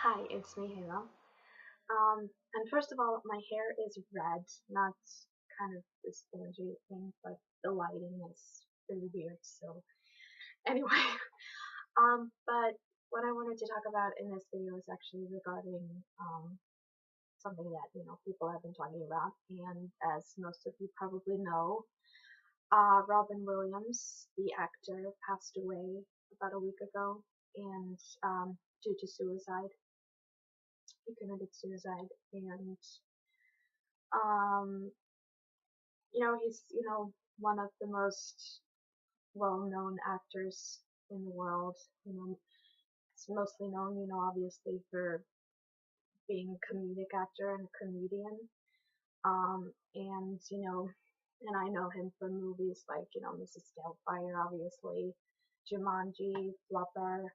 Hi, it's me, Halo. And first of all, my hair is red, not kind of this orangey thing, but the lighting is really weird. So anyway, but what I wanted to talk about in this video is actually regarding something that people have been talking about, and as most of you probably know, Robin Williams, the actor, passed away about a week ago, and due to suicide. He committed suicide, and um, he's one of the most well-known actors in the world. He's mostly known, obviously for being a comedic actor and a comedian. And I know him from movies like Mrs. Doubtfire, obviously, Jumanji, Flubber,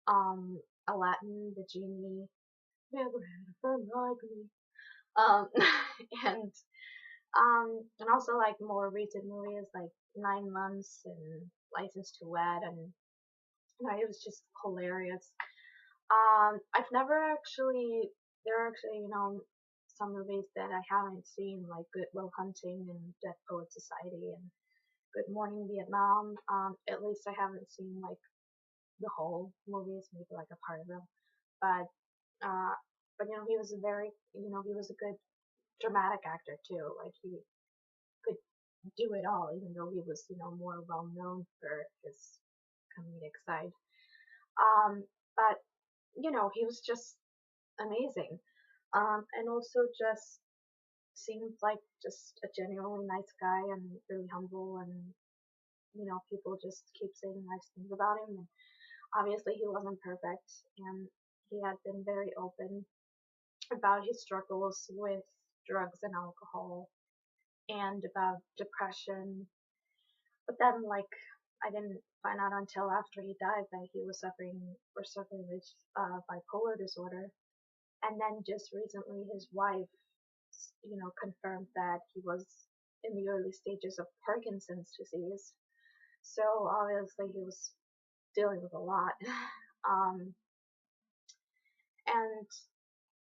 um, Aladdin, The Genie, Never Had a Friend Like Me, um, and and also like more recent movies like 9 Months and License to Wed, and it was just hilarious. I've never actually there are actually some movies that I haven't seen like Good Will Hunting and Dead Poet Society and Good Morning Vietnam. At least I haven't seen like the whole movies, maybe like a part of them. But uh, he was a very he was a good dramatic actor too. Like he could do it all, even though he was, more well known for his comedic side. But he was just amazing. And also just seemed like just a genuinely nice guy and really humble, and people just keep saying nice things about him. And obviously, he wasn't perfect, and he had been very open about his struggles with drugs and alcohol and about depression. But then, like, I didn't find out until after he died that he was suffering with bipolar disorder. And then just recently, his wife, confirmed that he was in the early stages of Parkinson's disease. So obviously, he was dealing with a lot. Um, and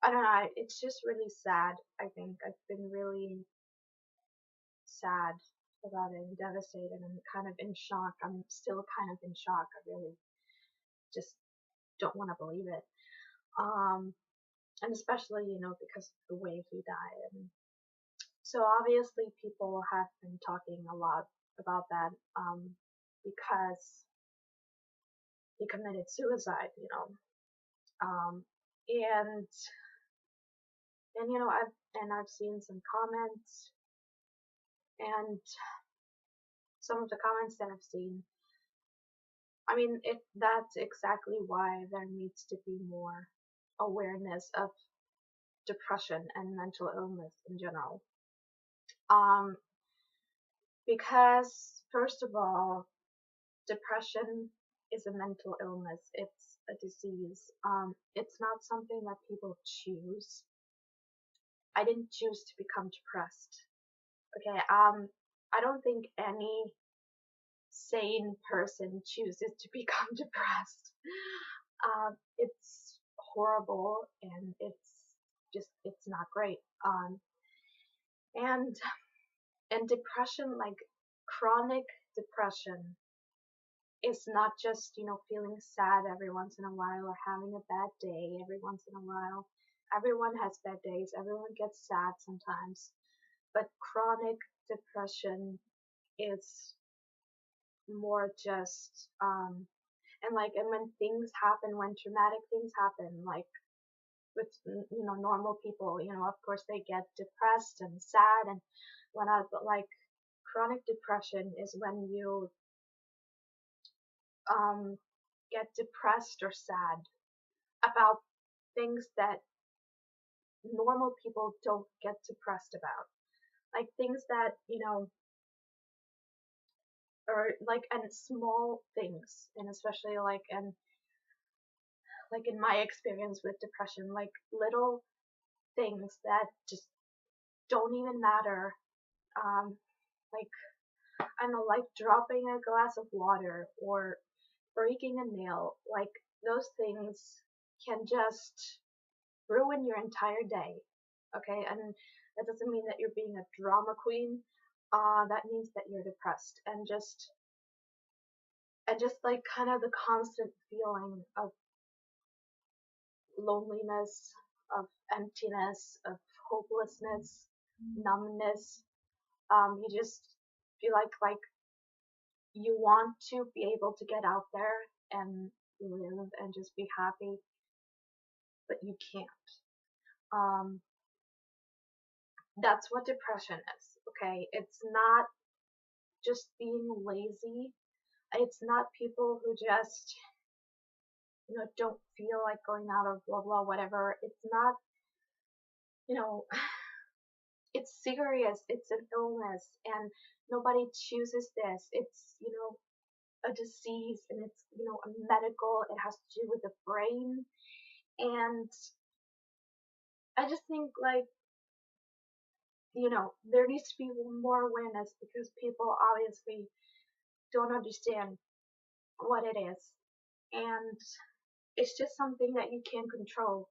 I don't know, it's just really sad. I think I've been really sad about it and devastated and kind of in shock. I'm still kind of in shock. I really just don't want to believe it. Um, and especially, because of the way he died. And so obviously people have been talking a lot about that, because he committed suicide. Um, and I've seen some comments, and some of the comments that I've seen, I mean, that's exactly why there needs to be more awareness of depression and mental illness in general. Um, because first of all, depression is a mental illness. It's a disease. It's not something that people choose. I didn't choose to become depressed. Okay. I don't think any sane person chooses to become depressed. It's horrible, and it's not great. And and depression, like chronic depression, is not just feeling sad every once in a while or having a bad day every once in a while. Everyone has bad days. Everyone gets sad sometimes, but chronic depression is more just and when things happen, when traumatic things happen, like with normal people, of course they get depressed and sad and whatnot, but like chronic depression is when you um get depressed or sad about things that normal people don't get depressed about, like things that or like and small things, and especially like in my experience with depression, like little things that just don't even matter. Like I don't know, like dropping a glass of water or breaking a nail, like those things can just ruin your entire day. Okay, and that doesn't mean that you're being a drama queen. That means that you're depressed, and just like kind of the constant feeling of loneliness, of emptiness, of hopelessness, numbness. You just feel like you want to be able to get out there and live and just be happy, but you can't. Um, that's what depression is. Okay, it's not just being lazy. It's not people who just don't feel like going out or blah blah whatever. It's not you know it's serious. It's an illness, and nobody chooses this. It's a disease, and it's a medical. It has to do with the brain, and I just think like there needs to be more awareness because people obviously don't understand what it is, and it's just something that you can't control.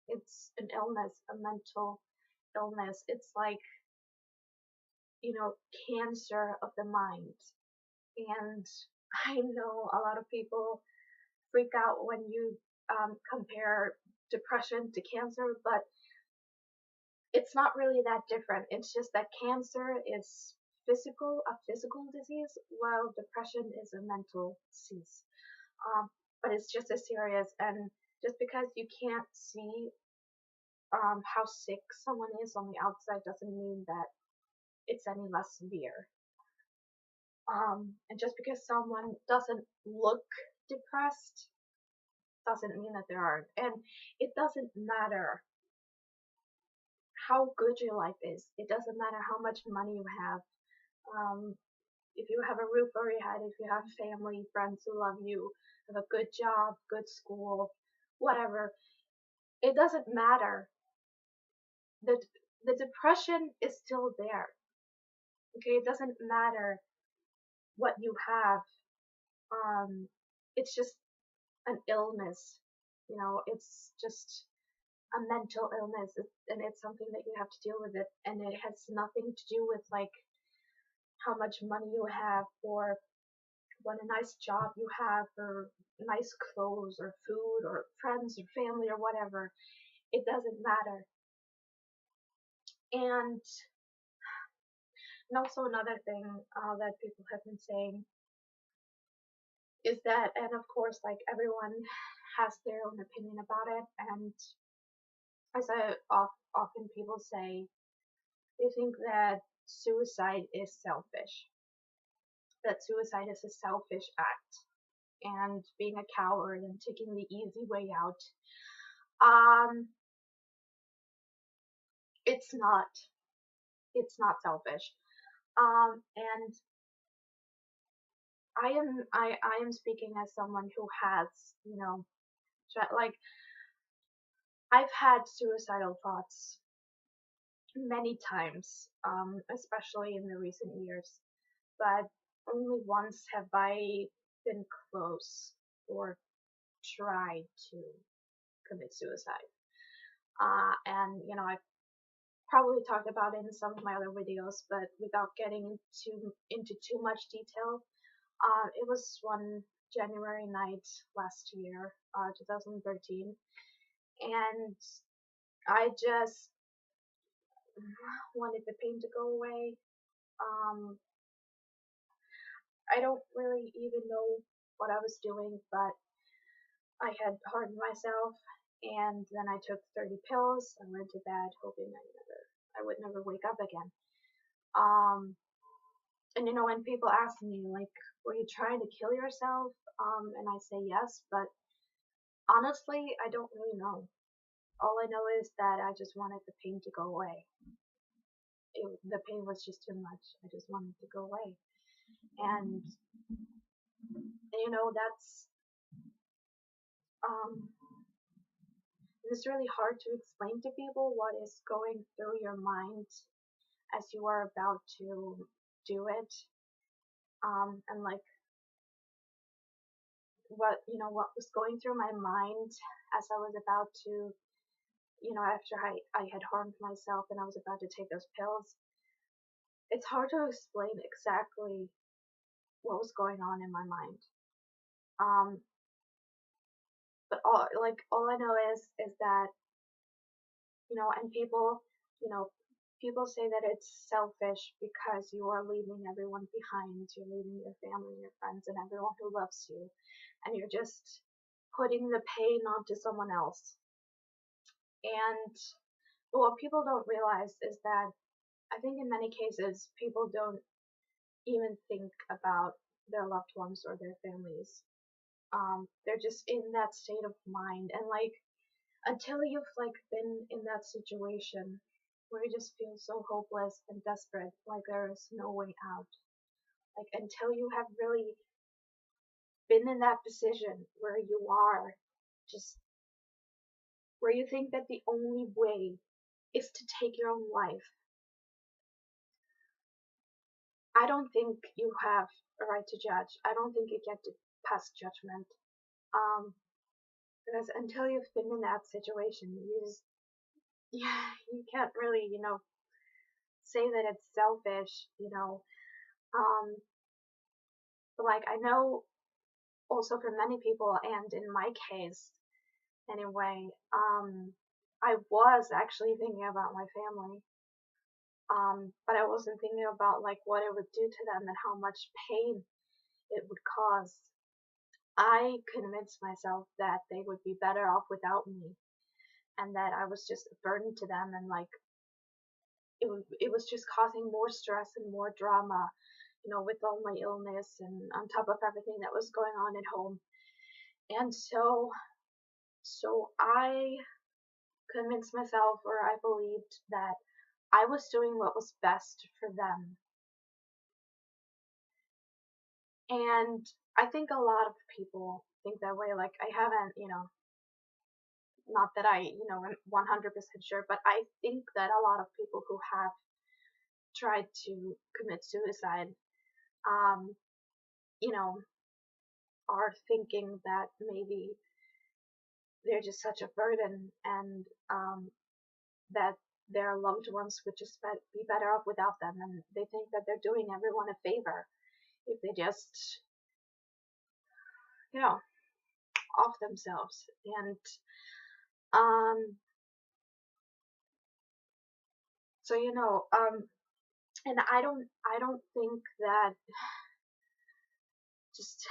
It's an illness, a mental illness. It's like cancer of the mind. And I know a lot of people freak out when you compare depression to cancer, but it's not really that different. It's just that cancer is a physical disease, while depression is a mental disease. But it's just as serious, and just because you can't see how sick someone is on the outside doesn't mean that it's any less severe. And just because someone doesn't look depressed doesn't mean that they aren't. And it doesn't matter how good your life is. It doesn't matter how much money you have. Um, if you have a roof over your head, if you have family, friends who love you, have a good job, good school, whatever, it doesn't matter. The depression is still there. Okay, it doesn't matter what you have. It's just an illness. It's just a mental illness, and it's something that you have to deal with it, and it has nothing to do with like how much money you have, or what a nice job you have, or nice clothes, or food, or friends, or family, or whatever. It doesn't matter. And also another thing that people have been saying is that, and of course, like everyone has their own opinion about it, and as often people say, they think that suicide is selfish, that suicide is a selfish act, and being a coward and taking the easy way out. Um, it's not. It's not selfish. And I am speaking as someone who has, like I've had suicidal thoughts many times, especially in the recent years, but only once have I been close or tried to commit suicide. And I've probably talked about it in some of my other videos, but without getting into too much detail, it was one January night last year, 2013, and I just wanted the pain to go away. Um, I don't really even know what I was doing, but I had hardened myself, and then I took 30 pills and went to bed, hoping I would never wake up again. Um, and when people ask me like, "Were you trying to kill yourself?" And I say yes, but honestly, I don't really know. All I know is that I just wanted the pain to go away. The pain was just too much. I just wanted to go away, and that's um, it's really hard to explain to people what is going through your mind as you are about to do it. And like what was going through my mind as I was about to, after I had harmed myself and I was about to take those pills. It's hard to explain exactly what was going on in my mind. Um, but all I know is that, and people say that it's selfish because you are leaving everyone behind. You're leaving your family, your friends, and everyone who loves you, and you're just putting the pain onto someone else. And what people don't realize is that I think in many cases people don't even think about their loved ones or their families. They're just in that state of mind, and like until you've like been in that situation where you just feel so hopeless and desperate, like there is no way out. Like until you have really been in that position where you are just where you think that the only way is to take your own life, I don't think you have a right to judge. I don't think you get to pass judgment. Um, because until you've been in that situation, yeah, you can't really, say that it's selfish. Um, but like I know also for many people, and in my case anyway, I was actually thinking about my family. But I wasn't thinking about like what it would do to them and how much pain it would cause. I convinced myself that they would be better off without me, and that I was just a burden to them, and like it was just causing more stress and more drama, with all my illness and on top of everything that was going on at home. And so I convinced myself, or I believed that I was doing what was best for them. And I think a lot of people think that way. Like I haven't, not that am 100% sure, but I think that a lot of people who have tried to commit suicide, um, you know, are thinking that maybe they're just such a burden, and that their loved ones would just be better off without them, and they think that they're doing everyone a favor if they just, you know, off themselves. And um, so and I don't think that just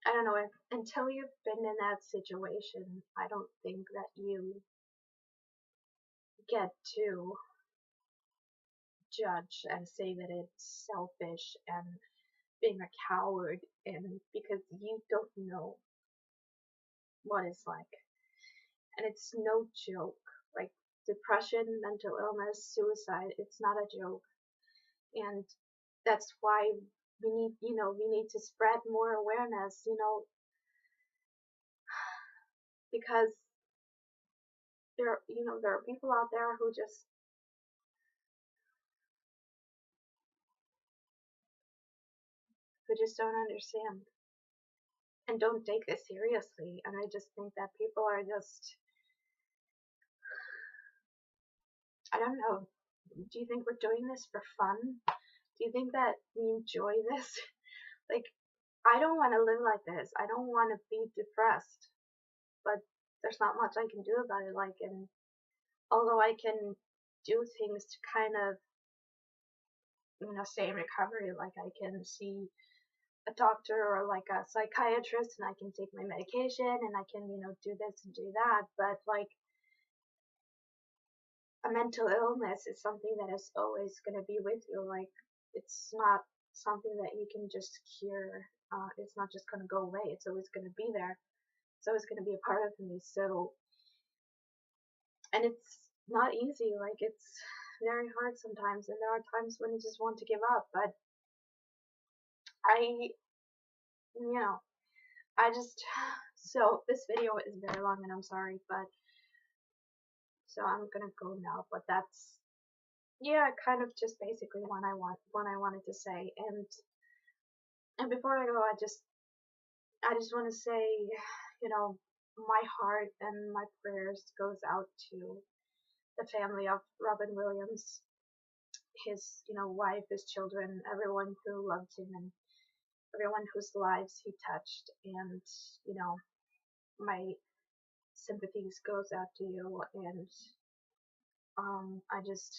I don't know if until you've been in that situation, I don't think that you get to judge and say that it's selfish and being a coward, and because you don't know what it's like. And it's no joke. Like depression, mental illness, suicide, it's not a joke. And that's why we need to spread more awareness, because there are people out there who just don't understand and don't take this seriously. And I just think that people are just, I don't know, do you think we're doing this for fun? Do you think that we enjoy this? Like, I don't want to live like this. I don't want to be depressed, but there's not much I can do about it. Like, and although I can do things to kind of, stay in recovery, like I can see a doctor or like a psychiatrist, and I can take my medication, and I can, do this and do that. But like a mental illness is something that is always going to be with you. Like it's not something that you can just cure. It's not just going to go away. It's always going to be there. It's always going to be a part of me. So, and it's not easy. Like it's very hard sometimes, and there are times when you just want to give up. But I, you know, I just so this video is very long, and I'm sorry, but so I'm gonna go now. But that's, yeah, kind of just basically what I wanted to say. And before I go, I just want to say, my heart and my prayers goes out to the family of Robin Williams, his, wife, his children, everyone who loved him, and everyone whose lives he touched. And, my sympathies goes out to you. And I just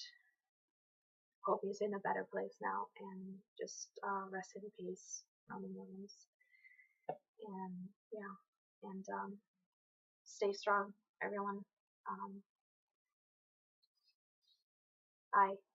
hope he's in a better place now, and just rest in peace, Robin Williams. And yeah, and stay strong, everyone. Bye.